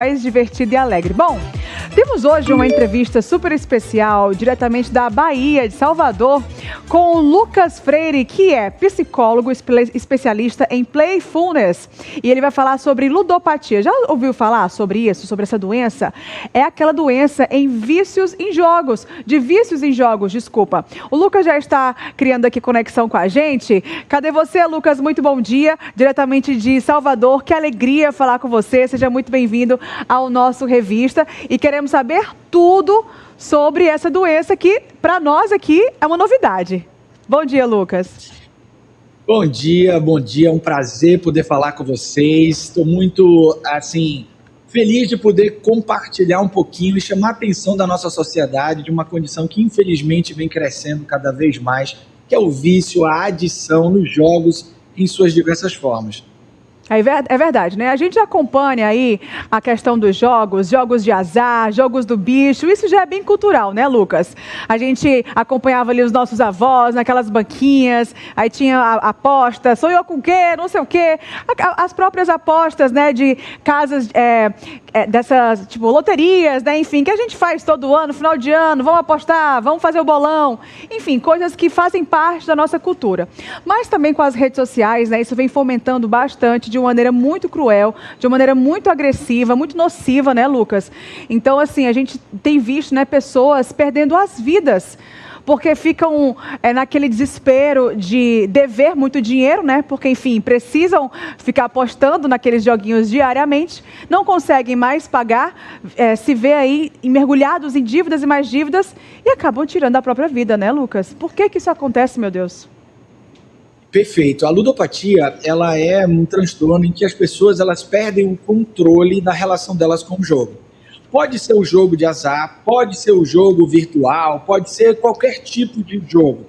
mais divertida e alegre. Bom, temos hoje uma entrevista super especial, diretamente da Bahia, de Salvador, com o Lucas Freire, que é psicólogo especialista em playfulness. E ele vai falar sobre ludopatia. Já ouviu falar sobre isso, sobre essa doença? É aquela doença em vícios em jogos, desculpa. O Lucas já está criando aqui conexão com a gente. Cadê você, Lucas? Muito bom dia, diretamente de Salvador. Que alegria falar com você. Seja muito bem-vindo ao nosso Revista e queremos saber tudo sobre essa doença que, para nós aqui, é uma novidade. Bom dia, Lucas. Bom dia, é um prazer poder falar com vocês. Estou muito, feliz de poder compartilhar um pouquinho e chamar a atenção da nossa sociedade de uma condição que, infelizmente, vem crescendo cada vez mais, que é o vício, a adição nos jogos em suas diversas formas. É verdade, né? A gente acompanha aí a questão dos jogos de azar, jogos do bicho, isso já é bem cultural, né, Lucas? A gente acompanhava ali os nossos avós naquelas banquinhas, aí tinha a aposta, sonhou com o quê, não sei o quê, as próprias apostas, né, de casas, dessas, tipo, loterias, né, enfim, que a gente faz todo ano, final de ano, vamos apostar, vamos fazer o bolão, enfim, coisas que fazem parte da nossa cultura. Mas também com as redes sociais, né, isso vem fomentando bastante de uma maneira muito cruel, de uma maneira muito agressiva, muito nociva, né, Lucas? Então, assim, a gente tem visto, né, pessoas perdendo as vidas, porque ficam naquele desespero de dever muito dinheiro, né? Porque, enfim, precisam ficar apostando naqueles joguinhos diariamente, não conseguem mais pagar, se vê aí mergulhados em dívidas e mais dívidas e acabam tirando a própria vida, né, Lucas? Por que isso acontece, meu Deus? Perfeito. A ludopatia, ela é um transtorno em que as pessoas elas perdem o controle da relação delas com o jogo. Pode ser o jogo de azar, pode ser o jogo virtual, pode ser qualquer tipo de jogo.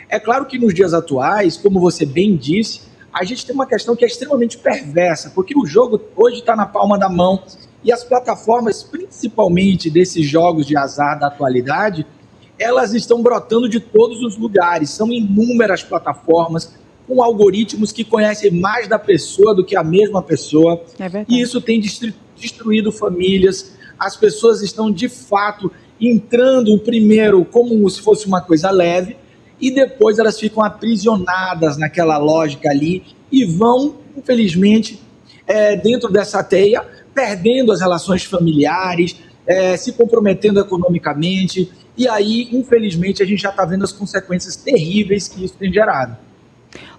É claro que nos dias atuais, como você bem disse, a gente tem uma questão que é extremamente perversa, porque o jogo hoje está na palma da mão e as plataformas, principalmente desses jogos de azar da atualidade, elas estão brotando de todos os lugares. São inúmeras plataformas com algoritmos que conhecem mais da pessoa do que a mesma pessoa. E isso tem destruído famílias. As pessoas estão, de fato, entrando primeiro como se fosse uma coisa leve e depois elas ficam aprisionadas naquela lógica ali e vão, infelizmente, dentro dessa teia, perdendo as relações familiares, se comprometendo economicamente. E aí, infelizmente, a gente já está vendo as consequências terríveis que isso tem gerado.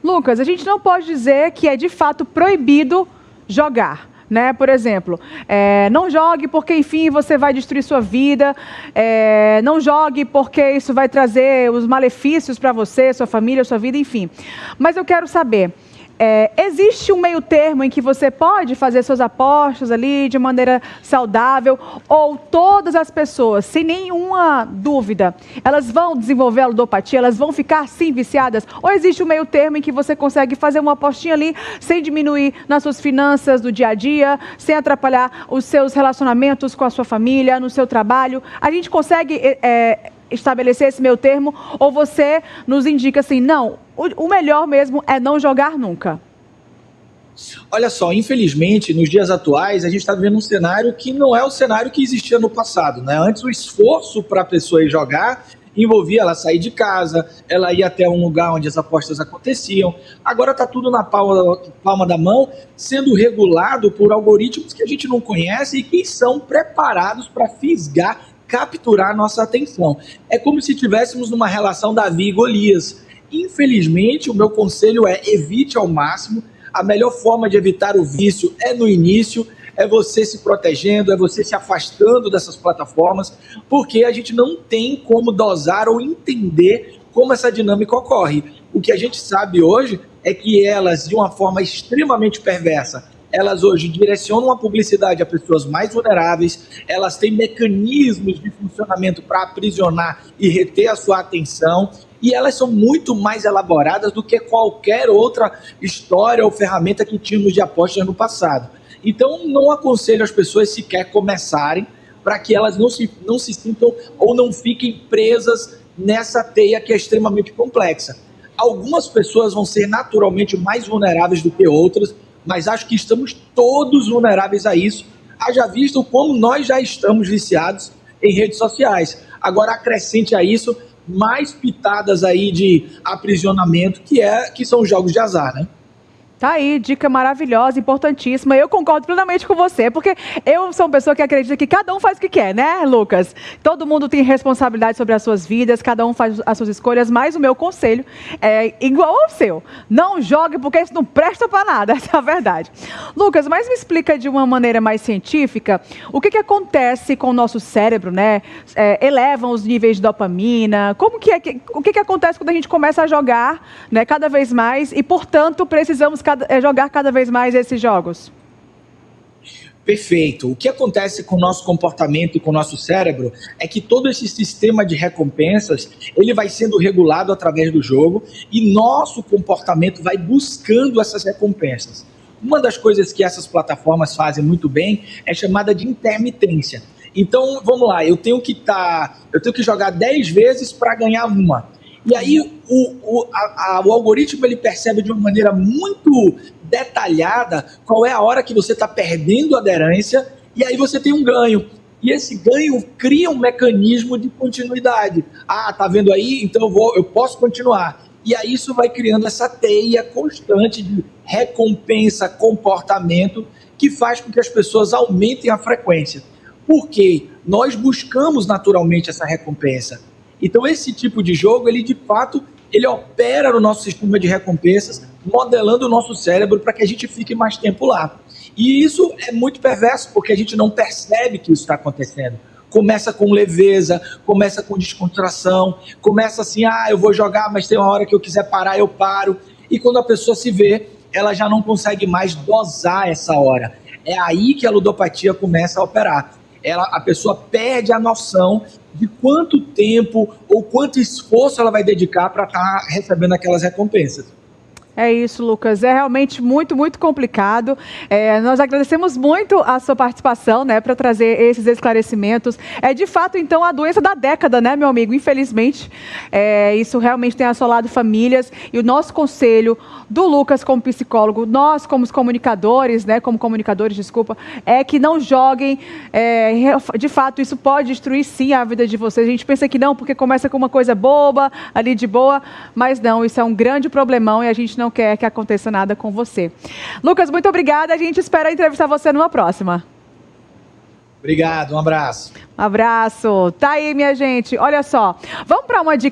Lucas, a gente não pode dizer que é de fato proibido jogar, né? Por exemplo, não jogue porque, enfim, você vai destruir sua vida, não jogue porque isso vai trazer os malefícios para você, sua família, sua vida, enfim. Mas eu quero saber, existe um meio termo em que você pode fazer suas apostas ali de maneira saudável, ou todas as pessoas, sem nenhuma dúvida, elas vão desenvolver a ludopatia, elas vão ficar sim viciadas, ou existe um meio termo em que você consegue fazer uma apostinha ali sem diminuir nas suas finanças do dia a dia, sem atrapalhar os seus relacionamentos com a sua família, no seu trabalho? A gente consegue estabelecer esse meio termo, ou você nos indica assim, não, o melhor mesmo é não jogar nunca? Olha só, infelizmente, nos dias atuais, a gente está vivendo um cenário que não é o cenário que existia no passado, né? Antes, o esforço para a pessoa ir jogar envolvia ela sair de casa, ela ir até um lugar onde as apostas aconteciam. Agora está tudo na palma da mão, sendo regulado por algoritmos que a gente não conhece e que são preparados para fisgar, capturar nossa atenção. É como se estivéssemos numa relação Davi e Golias. Infelizmente, o meu conselho é evite ao máximo. A melhor forma de evitar o vício é no início, é você se protegendo, é você se afastando dessas plataformas, porque a gente não tem como dosar ou entender como essa dinâmica ocorre. O que a gente sabe hoje é que elas, de uma forma extremamente perversa, elas hoje direcionam a publicidade a pessoas mais vulneráveis, elas têm mecanismos de funcionamento para aprisionar e reter a sua atenção, e elas são muito mais elaboradas do que qualquer outra história ou ferramenta que tínhamos de apostas no passado. Então, não aconselho as pessoas sequer começarem, para que elas não se sintam ou não fiquem presas nessa teia que é extremamente complexa. Algumas pessoas vão ser naturalmente mais vulneráveis do que outras, mas acho que estamos todos vulneráveis a isso, Haja visto como nós já estamos viciados em redes sociais. Agora acrescente a isso mais pitadas aí de aprisionamento, que são os jogos de azar, né? Tá aí, dica maravilhosa, importantíssima. Eu concordo plenamente com você, porque eu sou uma pessoa que acredita que cada um faz o que quer, né, Lucas? Todo mundo tem responsabilidade sobre as suas vidas, cada um faz as suas escolhas, mas o meu conselho é igual ao seu. Não jogue, porque isso não presta para nada, essa é a verdade. Lucas, mas me explica de uma maneira mais científica o que acontece com o nosso cérebro, né? Elevam os níveis de dopamina, o que acontece quando a gente começa a jogar, né, cada vez mais e, portanto, precisamos jogar cada vez mais esses jogos? Perfeito. O que acontece com o nosso comportamento e com o nosso cérebro é que todo esse sistema de recompensas, ele vai sendo regulado através do jogo e nosso comportamento vai buscando essas recompensas. Uma das coisas que essas plataformas fazem muito bem é chamada de intermitência. Então, vamos lá, eu tenho que jogar 10 vezes para ganhar uma. E aí o algoritmo ele percebe de uma maneira muito detalhada qual é a hora que você está perdendo aderência e aí você tem um ganho. E esse ganho cria um mecanismo de continuidade. Ah, tá vendo aí? Então eu posso continuar. E aí isso vai criando essa teia constante de recompensa, comportamento, que faz com que as pessoas aumentem a frequência. Porque nós buscamos naturalmente essa recompensa. Então esse tipo de jogo, ele de fato, ele opera no nosso sistema de recompensas, modelando o nosso cérebro para que a gente fique mais tempo lá. E isso é muito perverso, porque a gente não percebe que isso está acontecendo. Começa com leveza, começa com descontração, começa assim, eu vou jogar, mas tem uma hora que eu quiser parar, eu paro. E quando a pessoa se vê, ela já não consegue mais dosar essa hora. É aí que a ludopatia começa a operar. A pessoa perde a noção de quanto tempo ou quanto esforço ela vai dedicar para estar recebendo aquelas recompensas. É isso, Lucas. É realmente muito, muito complicado. Nós agradecemos muito a sua participação, né, para trazer esses esclarecimentos. É de fato, então, a doença da década, né, meu amigo? Infelizmente, isso realmente tem assolado famílias. E o nosso conselho do Lucas como psicólogo, nós como comunicadores, né, desculpa, é que não joguem. De fato, isso pode destruir sim a vida de vocês. A gente pensa que não, porque começa com uma coisa boba, ali de boa, mas não, isso é um grande problemão e a gente não quer que aconteça nada com você. Lucas, muito obrigada. A gente espera entrevistar você numa próxima. Obrigado, um abraço. Um abraço. Tá aí, minha gente. Olha só, vamos para uma dica.